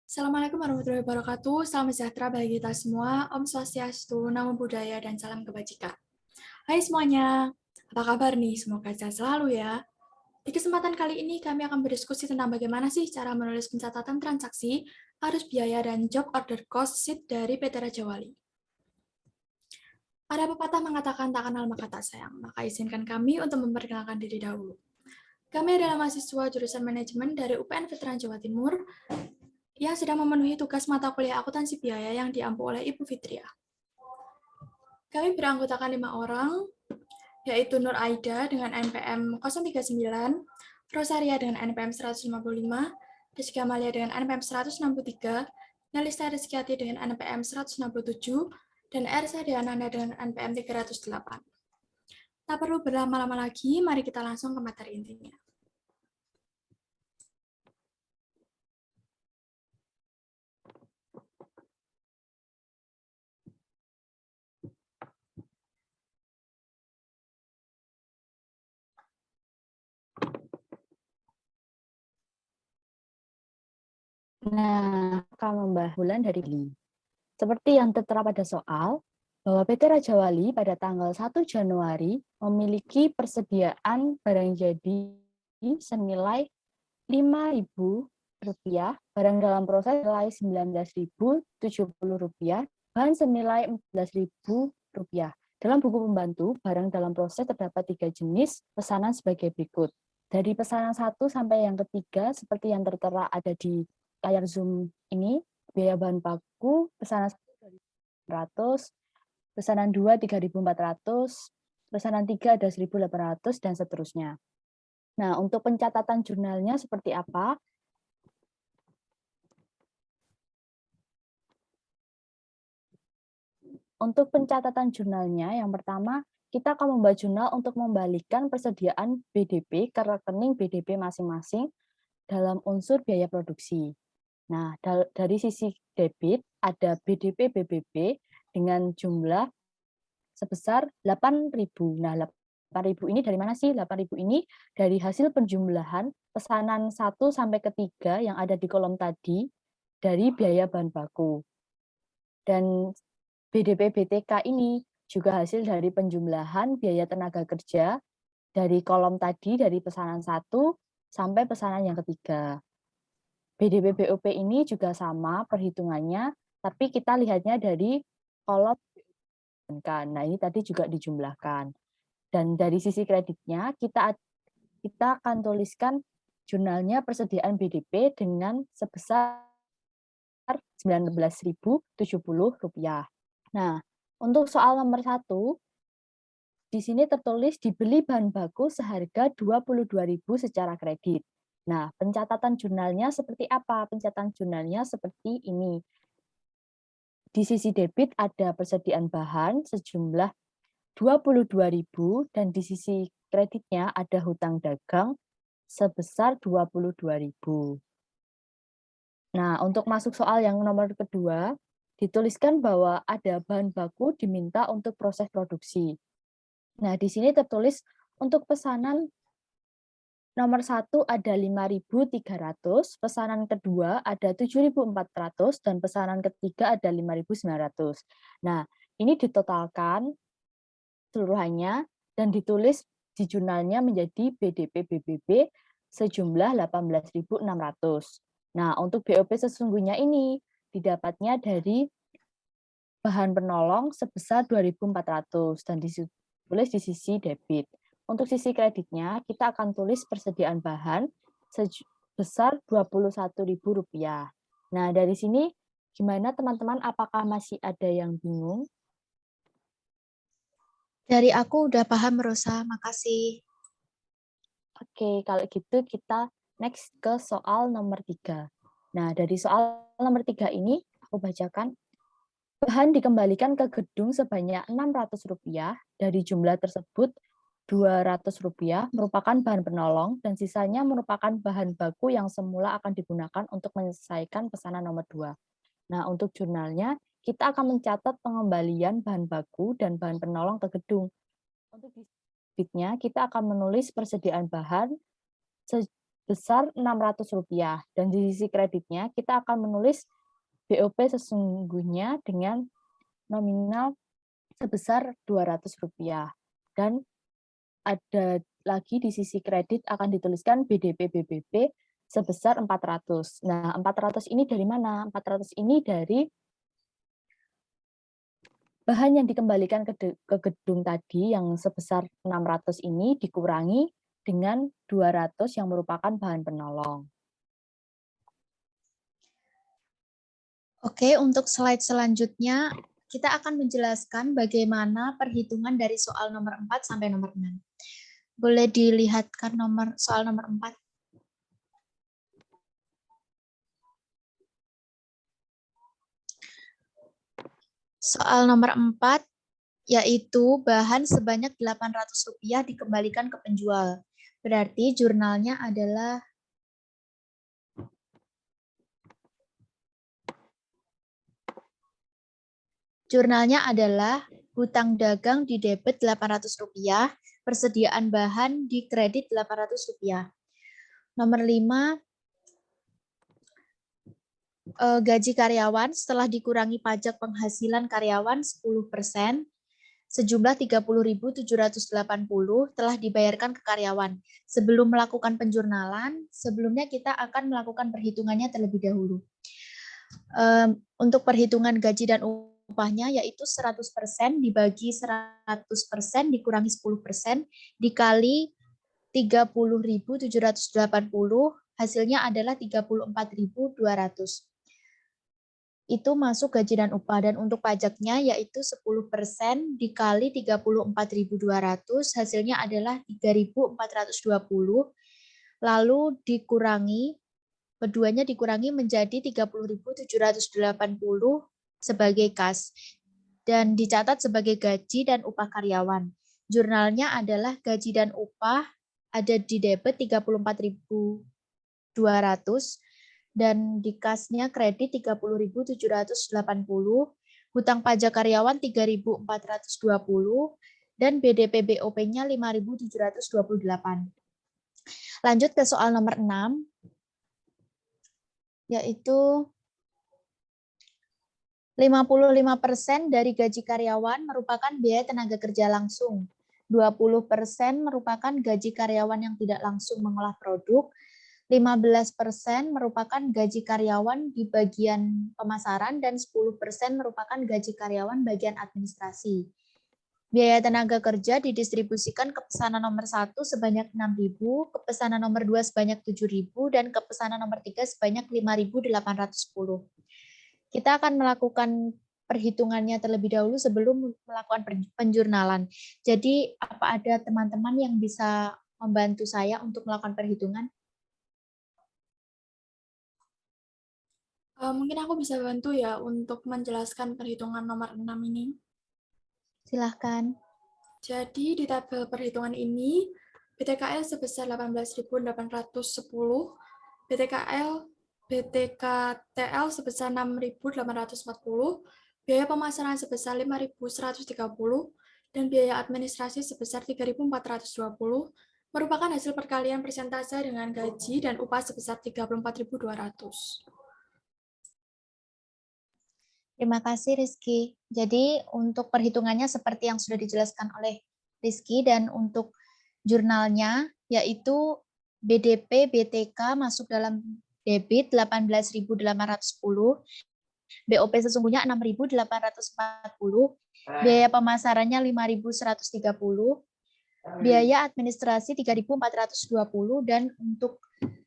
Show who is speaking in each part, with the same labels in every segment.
Speaker 1: Assalamualaikum warahmatullahi wabarakatuh. Salam sejahtera bagi kita semua. Om Swastiastu, Namo Buddhaya, dan salam kebajikan. Hai semuanya, apa kabar nih? Semoga sehat selalu ya. Di kesempatan kali ini kami akan berdiskusi tentang bagaimana sih cara menulis pencatatan transaksi, arus biaya, dan job order cost sheet dari PT Raja Wali. Ada pepatah mengatakan tak kenal maka tak sayang, maka izinkan kami untuk memperkenalkan diri dahulu. Kami adalah mahasiswa jurusan manajemen dari UPN Veteran Jawa Timur yang sedang memenuhi tugas mata kuliah akuntansi biaya yang diampu oleh Ibu Fitria. Kami beranggotakan 5 orang, yaitu Nur Aida dengan NPM 039, Rosaria dengan NPM 155, Rizky Amalia dengan NPM 163, Nelista Rizkyati dengan NPM 167, dan Ersa Diananda dengan NPM 308. Tak perlu berlama-lama lagi, mari kita langsung ke materi intinya.
Speaker 2: Nah, akan membahas bulan dari Juli. Seperti yang tertera pada soal, bahwa PT Raja Wali pada tanggal 1 Januari memiliki persediaan barang jadi senilai Rp5.000, barang dalam proses senilai Rp19.070, bahan senilai Rp14.000. Dalam buku pembantu, barang dalam proses terdapat 3 jenis pesanan sebagai berikut. Dari pesanan 1 sampai yang ketiga, seperti yang tertera ada di layar Zoom ini, biaya bahan baku, pesanan 1.100, pesanan 2 3.400, pesanan 3 ada 1.800, dan seterusnya. Nah, untuk pencatatan jurnalnya seperti apa? Untuk pencatatan jurnalnya, yang pertama, kita akan membuat jurnal untuk membalikan persediaan BDP ke rekening BDP masing-masing dalam unsur biaya produksi. Nah, dari sisi debit, ada BDP BBB dengan jumlah sebesar 8.000. Nah, 8.000 ini dari mana sih? 8.000 ini dari hasil penjumlahan pesanan 1 sampai ke 3 yang ada di kolom tadi dari biaya bahan baku. Dan BDP BTK ini juga hasil dari penjumlahan biaya tenaga kerja dari kolom tadi dari pesanan 1 sampai pesanan yang ketiga. BDP BOP ini juga sama perhitungannya, tapi kita lihatnya dari kolom. Nah, ini tadi juga dijumlahkan. Dan dari sisi kreditnya, kita akan tuliskan jurnalnya persediaan BDP dengan sebesar Rp19.070. Nah, untuk soal nomor 1, di sini tertulis dibeli bahan baku seharga Rp22.000 secara kredit. Nah, pencatatan jurnalnya seperti apa? Pencatatan jurnalnya seperti ini. Di sisi debit ada persediaan bahan sejumlah Rp22.000 dan di sisi kreditnya ada hutang dagang sebesar Rp22.000. Nah, untuk masuk soal yang nomor kedua, dituliskan bahwa ada bahan baku diminta untuk proses produksi. Nah, di sini tertulis untuk pesanan nomor 1 ada 5.300, pesanan kedua ada 7.400, dan pesanan ketiga ada 5.900. Nah, ini ditotalkan seluruhannya dan ditulis di jurnalnya menjadi BDP BBB sejumlah 18.600. Nah, untuk BOP sesungguhnya ini didapatnya dari bahan penolong sebesar 2.400 dan ditulis di sisi debit. Untuk sisi kreditnya, kita akan tulis persediaan bahan sebesar Rp21.000. Nah, dari sini gimana teman-teman? Apakah masih ada yang bingung?
Speaker 3: Dari aku udah paham, Rosa. Makasih.
Speaker 2: Oke, kalau gitu kita next ke soal nomor 3. Nah, dari soal nomor 3 ini, aku bacakan. Bahan dikembalikan ke gedung sebanyak Rp600, dari jumlah tersebut Rp200 merupakan bahan penolong dan sisanya merupakan bahan baku yang semula akan digunakan untuk menyelesaikan pesanan nomor 2. Nah, untuk jurnalnya, kita akan mencatat pengembalian bahan baku dan bahan penolong ke gedung. Untuk debitnya, kita akan menulis persediaan bahan sebesar Rp600. Dan di sisi kreditnya, kita akan menulis BOP sesungguhnya dengan nominal sebesar Rp200. Dan ada lagi di sisi kredit akan dituliskan BDP BBB sebesar 400. Nah, 400 ini dari mana? 400 ini dari bahan yang dikembalikan ke gedung tadi yang sebesar 600 ini dikurangi dengan 200 yang merupakan bahan penolong.
Speaker 3: Oke, untuk slide selanjutnya kita akan menjelaskan bagaimana perhitungan dari soal nomor 4 sampai nomor 6. Boleh dilihatkan soal nomor 4. Soal nomor 4 yaitu bahan sebanyak Rp800 dikembalikan ke penjual. Berarti jurnalnya adalah hutang dagang di debit Rp800, persediaan bahan di kredit Rp800. Nomor 5, gaji karyawan setelah dikurangi pajak penghasilan karyawan 10%, sejumlah 30.780 telah dibayarkan ke karyawan. Sebelum melakukan penjurnalan, sebelumnya kita akan melakukan perhitungannya terlebih dahulu. Untuk perhitungan gaji dan upahnya yaitu 100% dibagi 100% dikurangi 10% dikali 30.780, hasilnya adalah 34.200. Itu masuk gaji dan upah, dan untuk pajaknya yaitu 10% dikali 34.200, hasilnya adalah 3.420, lalu keduanya dikurangi menjadi 30.780 sebagai kas, dan dicatat sebagai gaji dan upah karyawan. Jurnalnya adalah gaji dan upah ada di debit 34.200, dan di kasnya kredit 30.780, hutang pajak karyawan 3.420, dan BDP BOP-nya 5.728. Lanjut ke soal nomor 6, yaitu 55% dari gaji karyawan merupakan biaya tenaga kerja langsung, 20% merupakan gaji karyawan yang tidak langsung mengolah produk, 15% merupakan gaji karyawan di bagian pemasaran, dan 10% merupakan gaji karyawan bagian administrasi. Biaya tenaga kerja didistribusikan ke pesanan nomor 1 sebanyak 6.000, ke pesanan nomor 2 sebanyak 7.000, dan ke pesanan nomor 3 sebanyak 5.810. Kita akan melakukan perhitungannya terlebih dahulu sebelum melakukan penjurnalan. Jadi, apa ada teman-teman yang bisa membantu saya untuk melakukan perhitungan?
Speaker 1: Mungkin aku bisa bantu ya untuk menjelaskan perhitungan nomor 6 ini.
Speaker 3: Silahkan.
Speaker 1: Jadi di tabel perhitungan ini, BTKL sebesar 18.810, BTKTL sebesar 6.840, biaya pemasaran sebesar 5.130, dan biaya administrasi sebesar 3.420, merupakan hasil perkalian persentase dengan gaji dan upah sebesar 34.200.
Speaker 3: Terima kasih Rizky. Jadi untuk perhitungannya seperti yang sudah dijelaskan oleh Rizky, dan untuk jurnalnya yaitu BDP BTK masuk dalam debit 18.810, BOP sesungguhnya 6.840, biaya pemasarannya 5.130, biaya administrasi 3.420, dan untuk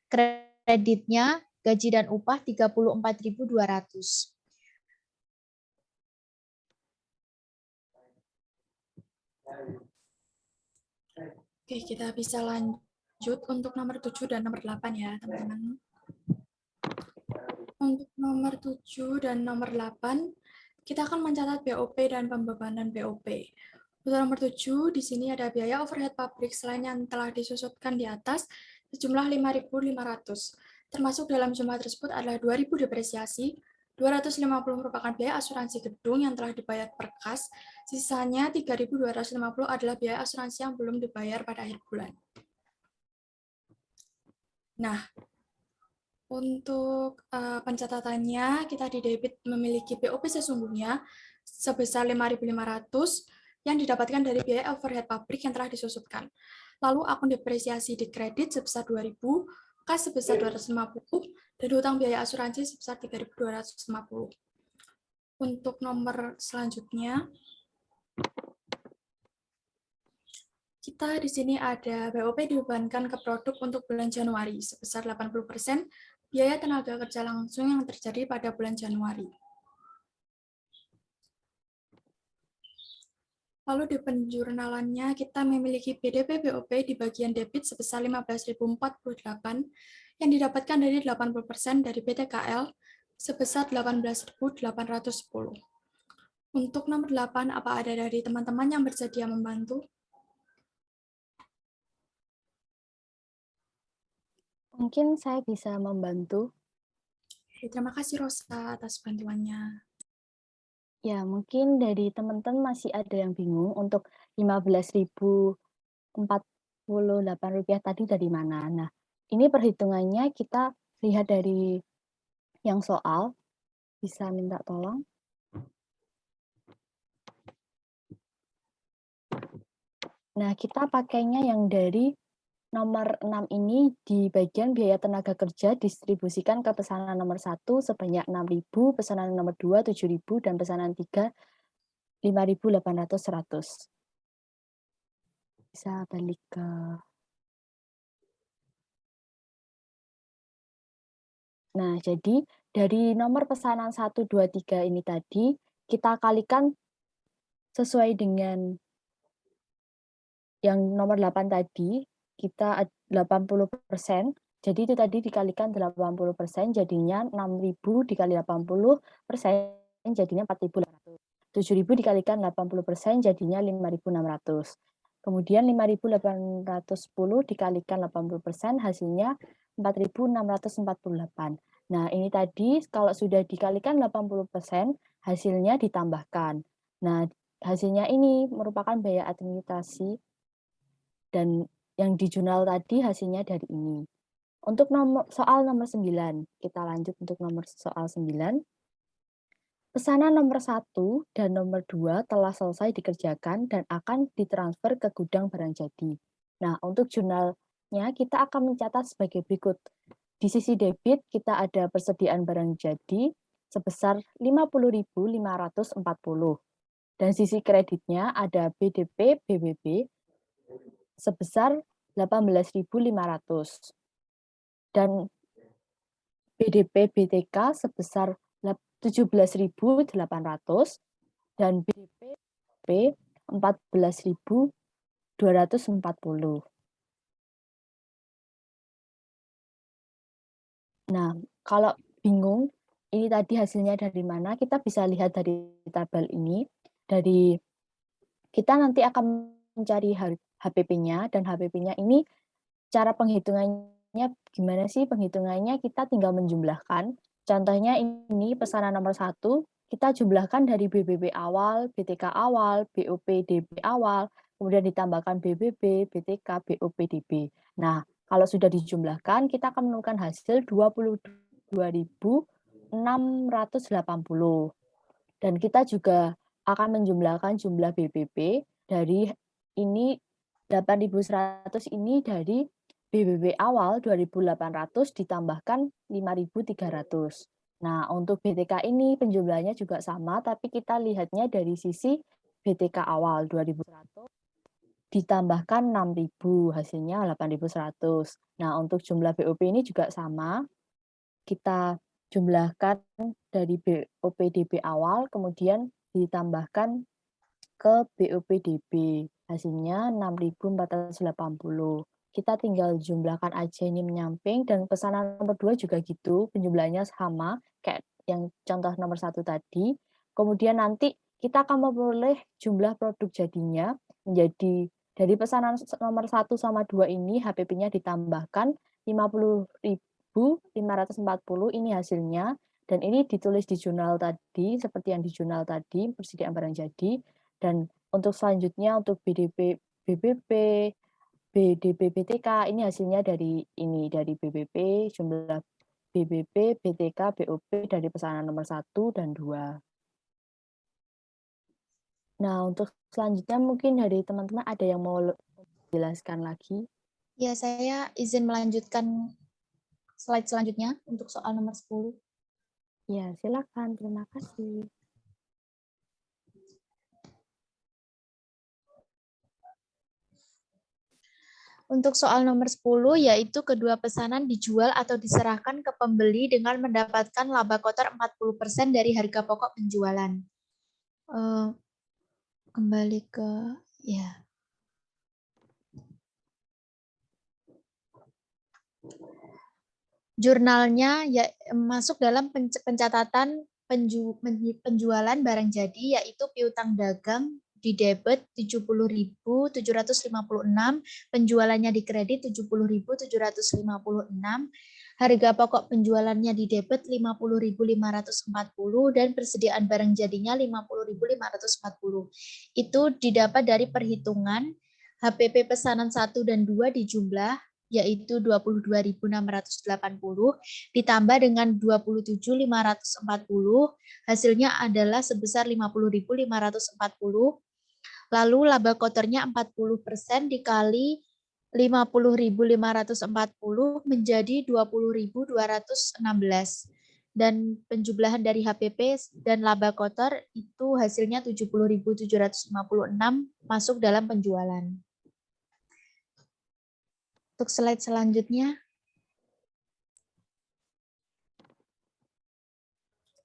Speaker 3: kreditnya gaji dan upah 34.200.
Speaker 1: Oke, kita bisa lanjut untuk nomor 7 dan nomor 8 ya, teman-teman. Untuk nomor 7 dan nomor 8, kita akan mencatat BOP dan pembebanan BOP. Untuk nomor 7, di sini ada biaya overhead pabrik selain yang telah disusutkan di atas, sejumlah 5.500. Termasuk dalam jumlah tersebut adalah 2.000 depresiasi, 250 merupakan biaya asuransi gedung yang telah dibayar per kas, sisanya 3.250 adalah biaya asuransi yang belum dibayar pada akhir bulan. Nah, untuk pencatatannya, kita di debit memiliki BOP sesungguhnya sebesar 5.500 yang didapatkan dari biaya overhead pabrik yang telah disusutkan. Lalu akun depresiasi di kredit sebesar 2.000, kas sebesar 250, dan hutang biaya asuransi sebesar 3.250. Untuk nomor selanjutnya, kita di sini ada BOP dibebankan ke produk untuk bulan Januari sebesar 80% biaya tenaga kerja langsung yang terjadi pada bulan Januari. Lalu di penjurnalannya kita memiliki BDP BOP di bagian debit sebesar 15.048 yang didapatkan dari 80% dari BTKL sebesar 18.810. Untuk nomor 8, apa ada dari teman-teman yang bersedia membantu?
Speaker 2: Mungkin saya bisa membantu.
Speaker 1: Terima kasih Rosa atas bantuannya.
Speaker 2: Ya, mungkin dari teman-teman masih ada yang bingung untuk Rp15.048 tadi dari mana. Nah, ini perhitungannya kita lihat dari yang soal. Bisa minta tolong? Nah, kita pakainya yang dari nomor 6 ini di bagian biaya tenaga kerja distribusikan ke pesanan nomor 1 sebanyak 6.000, pesanan nomor 2 7.000, dan pesanan 3 5.800. Bisa balik ke... Nah, jadi dari nomor pesanan 1, 2, 3 ini tadi, kita kalikan sesuai dengan yang nomor 8 tadi, kita 80%, jadi itu tadi dikalikan 80%, jadinya 6.000 dikali 80%, jadinya 4.800. 7.000 dikalikan 80%, jadinya 5.600. Kemudian 5.810 dikalikan 80%, hasilnya 4.648. Nah, ini tadi kalau sudah dikalikan 80%, hasilnya ditambahkan. Nah, hasilnya ini merupakan biaya administrasi dan yang di jurnal tadi hasilnya dari ini. Untuk soal nomor 9, kita lanjut untuk soal 9. Pesanan nomor 1 dan nomor 2 telah selesai dikerjakan dan akan ditransfer ke gudang barang jadi. Nah, untuk jurnalnya kita akan mencatat sebagai berikut. Di sisi debit kita ada persediaan barang jadi sebesar 50.540. Dan sisi kreditnya ada BDP, BBB sebesar 18.500. Dan BDP, BTK sebesar 17.800 dan BDP 14.240. Nah, kalau bingung ini tadi hasilnya dari mana, kita bisa lihat dari tabel ini. Dari kita nanti akan mencari HPP-nya, dan HPP-nya ini cara penghitungannya gimana sih? Penghitungannya kita tinggal menjumlahkan. Contohnya ini pesanan nomor 1, kita jumlahkan dari BBB awal, BTK awal, BOP DB awal, kemudian ditambahkan BBB, BTK, BOP DB. Nah, kalau sudah dijumlahkan, kita akan menemukan hasil 22.680. Dan kita juga akan menjumlahkan jumlah BBB dari ini 8.100 ini dari BBB awal 2.800 ditambahkan 5.300. Nah, untuk BTK ini penjumlahannya juga sama, tapi kita lihatnya dari sisi BTK awal 2.100 ditambahkan 6.000, hasilnya 8.100. Nah, untuk jumlah BOP ini juga sama, kita jumlahkan dari BOPDB awal, kemudian ditambahkan ke BOPDB. Hasilnya 6.480. Kita tinggal jumlahkan aja ini menyamping, dan pesanan nomor 2 juga gitu, penjumlahannya sama, kayak yang contoh nomor 1 tadi. Kemudian nanti kita akan memperoleh jumlah produk jadinya menjadi dari pesanan nomor 1 sama 2 ini, HPP-nya ditambahkan 50.540, ini hasilnya, dan ini ditulis di jurnal tadi, seperti yang di jurnal tadi, persediaan barang jadi. Dan untuk selanjutnya, untuk BDP, BBP, BDB BTK. Ini hasilnya dari BBP, jumlah BBP, BTK, BOP dari pesanan nomor 1 dan 2. Nah, untuk selanjutnya mungkin dari teman-teman ada yang mau jelaskan lagi?
Speaker 3: Ya, saya izin melanjutkan slide selanjutnya untuk soal nomor 10.
Speaker 2: Ya, silakan. Terima kasih.
Speaker 3: Untuk soal nomor 10, yaitu kedua pesanan dijual atau diserahkan ke pembeli dengan mendapatkan laba kotor 40% dari harga pokok penjualan. Kembali ke, ya. Jurnalnya ya masuk dalam pencatatan penjualan barang jadi, yaitu piutang dagang di debit 70.756, penjualannya di kredit 70.756, harga pokok penjualannya di debit 50.540 dan persediaan barang jadinya 50.540. Itu didapat dari perhitungan HPP pesanan 1 dan 2 dijumlah, yaitu 22.680 ditambah dengan 27.540, hasilnya adalah sebesar 50.540. Lalu laba kotornya 40% dikali 50.540 menjadi 20.216. Dan penjumlahan dari HPP dan laba kotor itu hasilnya 70.756 masuk dalam penjualan. Untuk slide selanjutnya.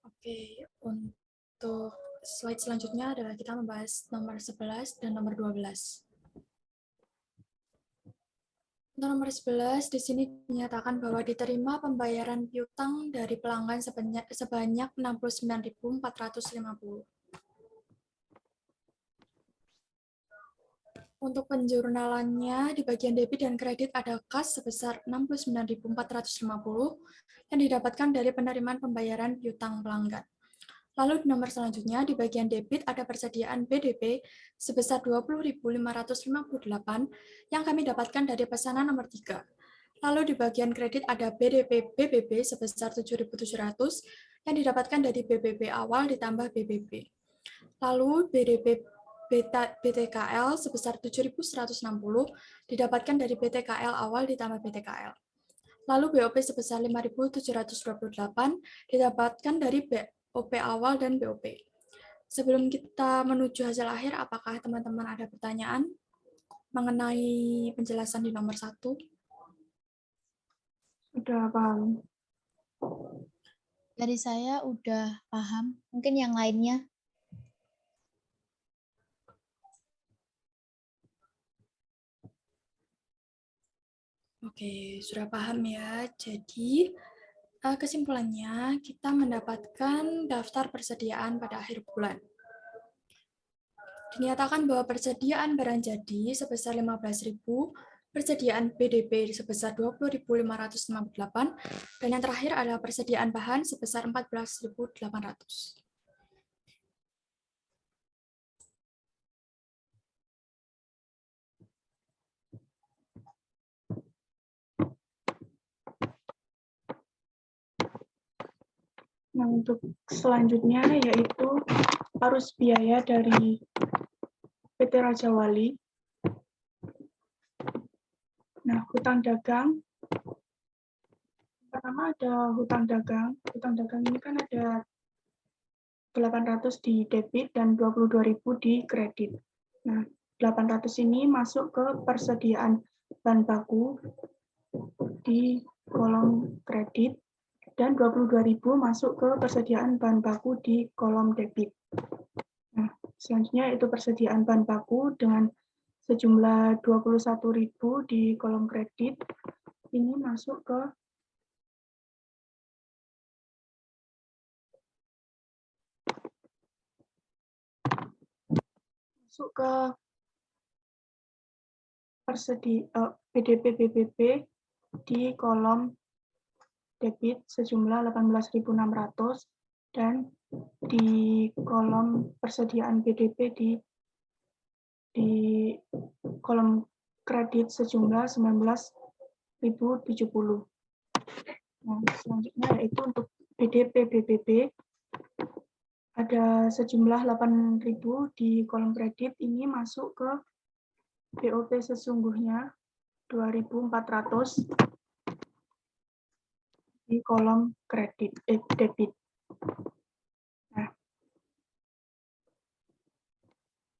Speaker 1: Oke, untuk slide selanjutnya adalah kita membahas nomor 11 dan nomor 12. Untuk nomor 11, di sini dinyatakan bahwa diterima pembayaran piutang dari pelanggan sebanyak 69.450. Untuk penjurnalannya, di bagian debit dan kredit ada kas sebesar 69.450 yang didapatkan dari penerimaan pembayaran piutang pelanggan. Lalu di nomor selanjutnya, di bagian debit ada persediaan BDP sebesar 20.558 yang kami dapatkan dari pesanan nomor 3. Lalu di bagian kredit ada BDP BBB sebesar 7.700 yang didapatkan dari BBB awal ditambah BBB. Lalu BDP BTKL sebesar 7.160 didapatkan dari BTKL awal ditambah BTKL. Lalu BOP sebesar 5.728 didapatkan dari BOP awal dan BOP. Sebelum kita menuju hasil akhir, apakah teman-teman ada pertanyaan mengenai penjelasan di nomor 1?
Speaker 4: Sudah paham.
Speaker 3: Dari saya udah paham. Mungkin yang lainnya.
Speaker 1: Oke, sudah paham ya. Jadi, kesimpulannya kita mendapatkan daftar persediaan pada akhir bulan. Dinyatakan bahwa persediaan barang jadi sebesar 15.000, persediaan BDP sebesar 20.558, dan yang terakhir adalah persediaan bahan sebesar 14.800.
Speaker 4: Nah, untuk selanjutnya yaitu arus biaya dari PT Raja Wali. Nah, hutang dagang. Pertama ada hutang dagang. Hutang dagang ini kan ada 800 di debit dan 22.000 di kredit. Nah, 800 ini masuk ke persediaan bahan baku di kolom kredit dan 22.000 masuk ke persediaan bahan baku di kolom debit. Nah, selanjutnya itu persediaan bahan baku dengan sejumlah 21.000 di kolom kredit. Ini masuk ke BDP BBP di kolom debit sejumlah 18.600 dan di kolom persediaan BDP di kolom kredit sejumlah 19.070. Nah, selanjutnya yaitu untuk BDP BPB ada sejumlah 8.000 di kolom kredit, ini masuk ke BOP sesungguhnya 2.400 di kolom kredit debit. Nah,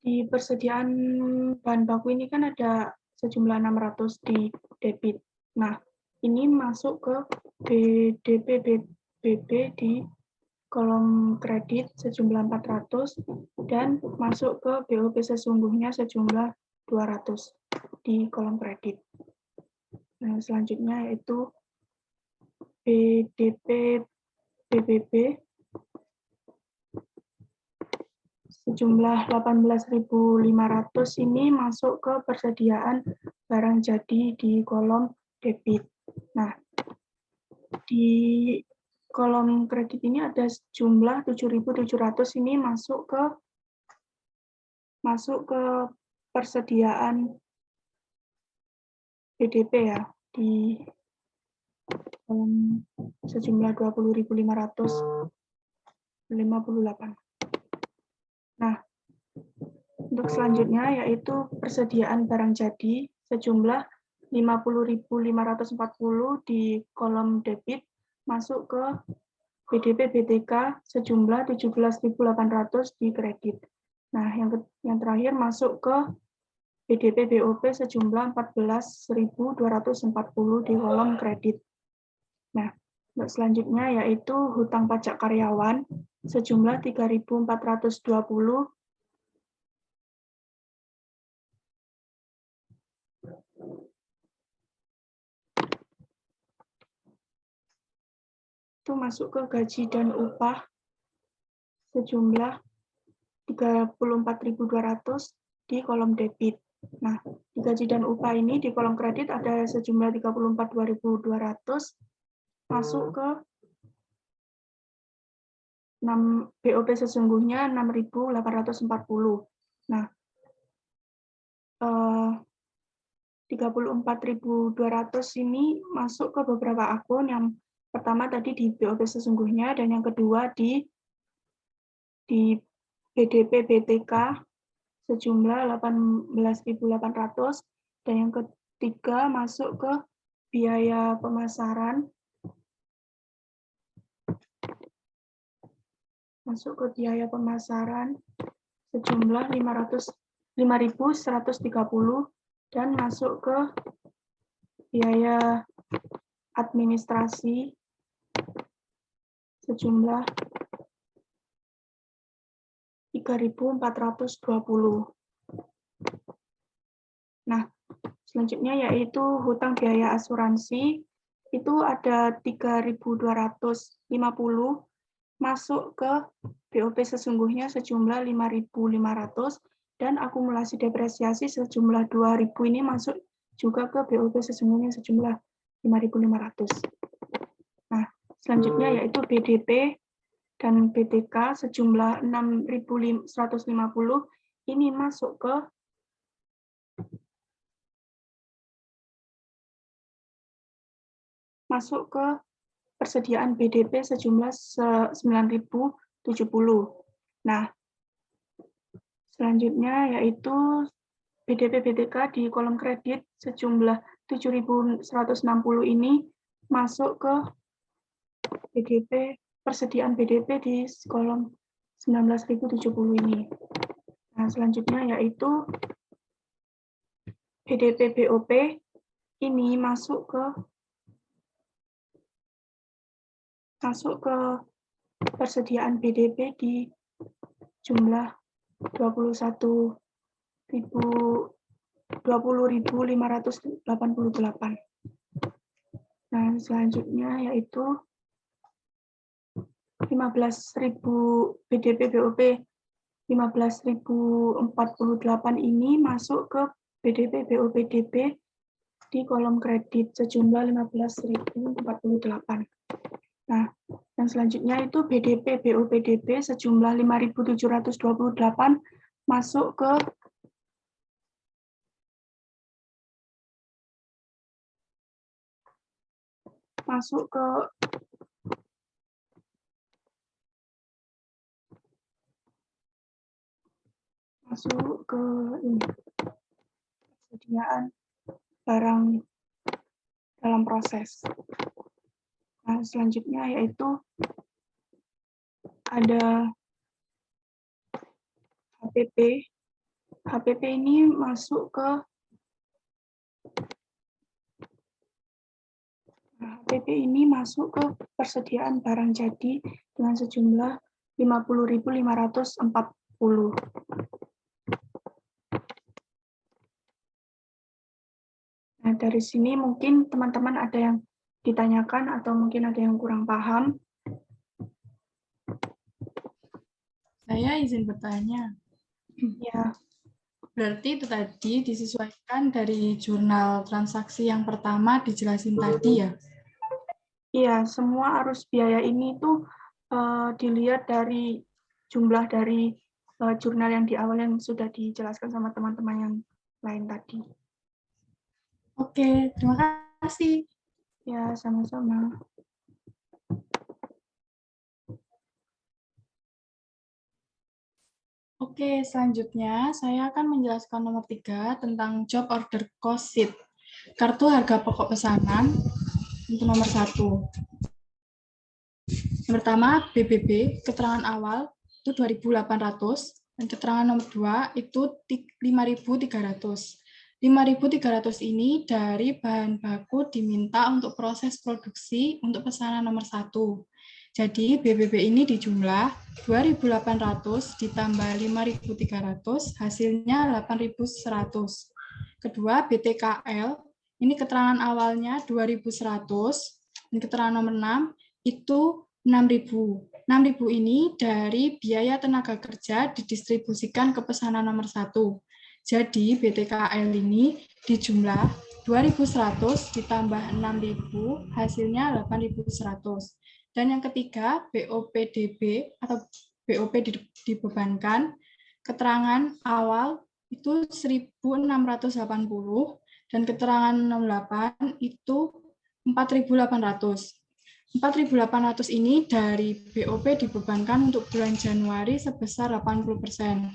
Speaker 4: di persediaan bahan baku ini kan ada sejumlah 600 di debit. Nah, ini masuk ke BDP BB di kolom kredit sejumlah 400 dan masuk ke BOP sesungguhnya sejumlah 200 di kolom kredit. Nah, selanjutnya yaitu BDP BBB sejumlah 18.500 ini masuk ke persediaan barang jadi di kolom debit. Nah, di kolom kredit ini ada jumlah 7.700 ini masuk ke persediaan BDP ya, di sejumlah 20.558. Nah, untuk selanjutnya yaitu persediaan barang jadi sejumlah 50.540 di kolom debit masuk ke BDP BTK sejumlah 17.800 di kredit. Nah, yang terakhir masuk ke BDP BOP sejumlah 14.240 di kolom kredit. Nah, untuk selanjutnya yaitu hutang pajak karyawan sejumlah 3.420 itu masuk ke gaji dan upah sejumlah 34.200 di kolom debit. Nah, di gaji dan upah ini di kolom kredit ada sejumlah 34.200 masuk ke BOP sesungguhnya 6.840. Nah, 34.200 ini masuk ke beberapa akun. Yang pertama tadi di BOP sesungguhnya dan yang kedua di BDP BTK sejumlah 18.800 dan yang ketiga masuk ke biaya pemasaran sejumlah 5.130 dan masuk ke biaya administrasi sejumlah 3.420. Nah, selanjutnya yaitu hutang biaya asuransi itu ada 3.250 masuk ke BOP sesungguhnya sejumlah 5.500 dan akumulasi depresiasi sejumlah 2.000 ini masuk juga ke BOP sesungguhnya sejumlah 5.500. Nah, selanjutnya yaitu BDP dan BTK sejumlah 6.150 ini masuk ke persediaan BDP sejumlah 9.070. Nah, selanjutnya yaitu BDP BTK di kolom kredit sejumlah 7.160 ini masuk ke BDP persediaan BDP di kolom 19.070 ini. Nah, selanjutnya yaitu BDP BOP ini masuk ke persediaan BDP di jumlah 20.588. Nah, selanjutnya yaitu 15.000 BDP BOP 15.048 ini masuk ke BDP BOP DB di kolom kredit sejumlah 15.048. Nah, yang selanjutnya itu BDP BOP DB sejumlah 5.728 masuk ke masuk ke ini persediaan barang dalam proses. Nah, selanjutnya yaitu ada HPP. HPP ini masuk ke persediaan barang jadi dengan sejumlah 50.540. Nah, dari sini mungkin teman-teman ada yang ditanyakan atau mungkin ada yang kurang paham.
Speaker 1: Saya izin bertanya.
Speaker 4: Ya,
Speaker 1: Berarti itu tadi disesuaikan dari jurnal transaksi yang pertama dijelasin tadi ya?
Speaker 4: iya, semua arus biaya ini tuh dilihat dari jumlah dari jurnal yang di awal yang sudah dijelaskan sama teman-teman yang lain tadi.
Speaker 1: Oke, terima kasih.
Speaker 4: Ya, sama-sama.
Speaker 1: Oke, selanjutnya saya akan menjelaskan nomor 3 tentang job order cost sheet. Kartu harga pokok pesanan untuk nomor 1. Yang pertama, BBB, keterangan awal itu 2.800, dan keterangan nomor 2 itu 5.300. 5.300 ini dari bahan baku diminta untuk proses produksi untuk pesanan nomor 1. Jadi BBB ini dijumlah 2.800 ditambah 5.300, hasilnya 8.100. Kedua, BTKL, ini keterangan awalnya 2.100, dan keterangan nomor 6 itu 6.000. 6.000 ini dari biaya tenaga kerja didistribusikan ke pesanan nomor 1. Jadi BTKL ini dijumlah 2.100 ditambah 6.000, hasilnya 8.100. Dan yang ketiga, BOPDB atau BOP dibebankan, keterangan awal itu 1.680, dan keterangan 68 itu 4.800. 4.800 ini dari BOP dibebankan untuk bulan Januari sebesar 80%.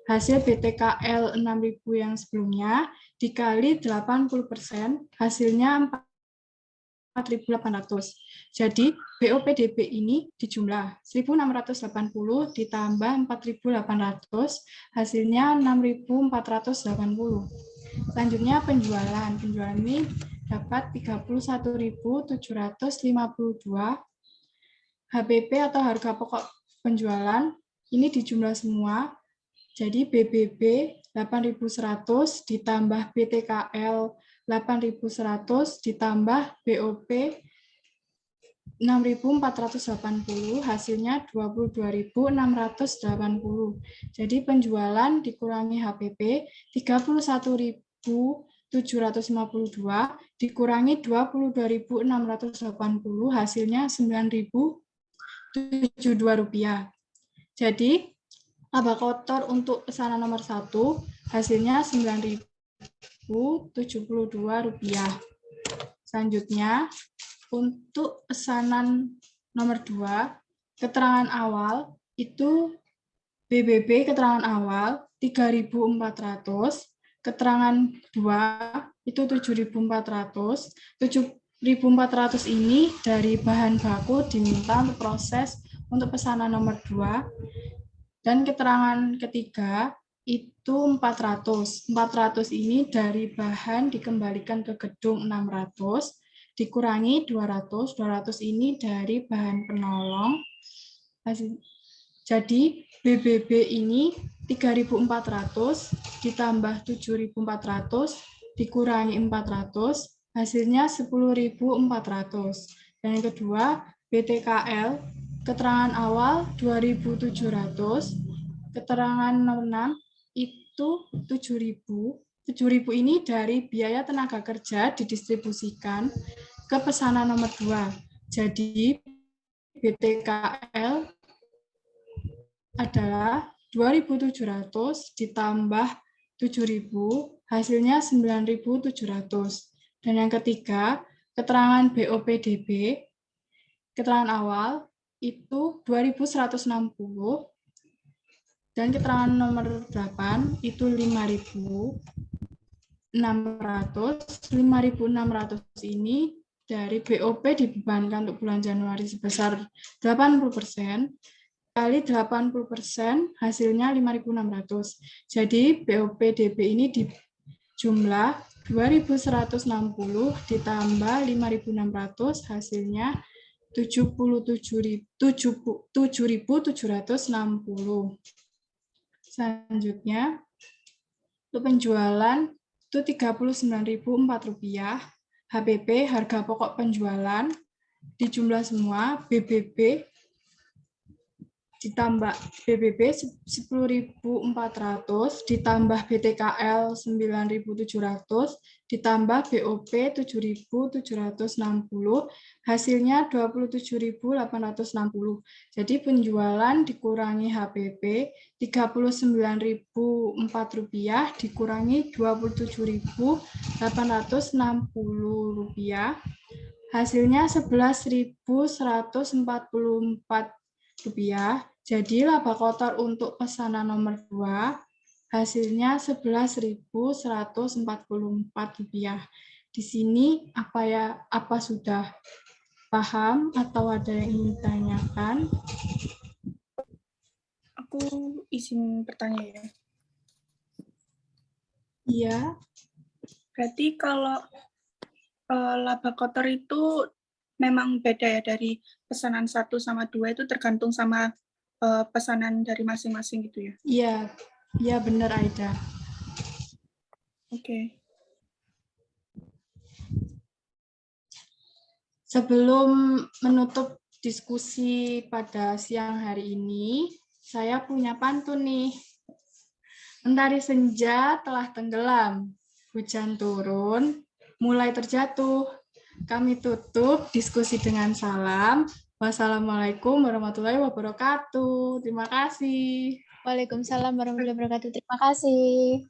Speaker 1: Hasil BTKL 6.000 yang sebelumnya dikali 80%, hasilnya 4.800. Jadi BOPDB ini dijumlah 1.680 ditambah 4.800, hasilnya 6.480. Selanjutnya penjualan. Penjualan ini dapat 31.752. HPP atau harga pokok penjualan ini dijumlah semua. Jadi BBB 8.100 ditambah BTKL 8.100 ditambah BOP 6.480, hasilnya 22.680. Jadi penjualan dikurangi HPP 31.752 dikurangi 22.680, hasilnya 9.072 rupiah. Jadi laba kotor untuk pesanan nomor 1 hasilnya 9.072 rupiah. Selanjutnya untuk pesanan nomor 2, keterangan awal itu BBB keterangan awal 3.400, keterangan 2 itu 7.400. 7.400 ini dari bahan baku diminta untuk proses untuk pesanan nomor 2. Dan keterangan ketiga itu 400. 400 ini dari bahan dikembalikan ke gedung 600, dikurangi 200. 200 ini dari bahan penolong. Jadi BBB ini 3.400 ditambah 7.400 dikurangi 400, hasilnya 10.400. Dan yang kedua, BTKL keterangan awal 2.700, keterangan nomor 6 itu 7.000. 7.000 ini dari biaya tenaga kerja didistribusikan ke pesanan nomor 2. Jadi BTKL adalah 2.700 ditambah 7.000, hasilnya 9.700. Dan yang ketiga, keterangan BOPDB, keterangan awal itu 2.160, dan keterangan nomor 8 itu 5.600. 5.600 ini dari BOP dibebankan untuk bulan Januari sebesar 80%, kali 80% hasilnya 5.600. Jadi BOPDB ini di jumlah 2.160 ditambah 5.600 hasilnya 7.760. Selanjutnya, untuk penjualan itu Rp39.004. HPP, harga pokok penjualan, dijumlah semua, BBB ditambah BBB 10.400 ditambah BTKL 9.700 ditambah BOP 7.760 hasilnya 27.860. Jadi penjualan dikurangi HPP Rp39.004 dikurangi Rp27.860 hasilnya Rp11.144. Jadi laba kotor untuk pesanan nomor 2 hasilnya Rp11.144. Di sini apa sudah paham atau ada yang ingin ditanyakan?
Speaker 4: Aku izin bertanya ya.
Speaker 1: Iya.
Speaker 4: Berarti kalau laba kotor itu memang beda ya dari pesanan 1 sama 2 itu tergantung sama pesanan dari masing-masing gitu ya?
Speaker 1: Iya, iya benar Aida.
Speaker 4: Oke.
Speaker 1: Sebelum menutup diskusi pada siang hari ini, saya punya pantun nih. Mentari senja telah tenggelam, hujan turun, mulai terjatuh. Kami tutup diskusi dengan salam. Wassalamualaikum warahmatullahi wabarakatuh. Terima kasih.
Speaker 3: Waalaikumsalam warahmatullahi wabarakatuh. Terima kasih.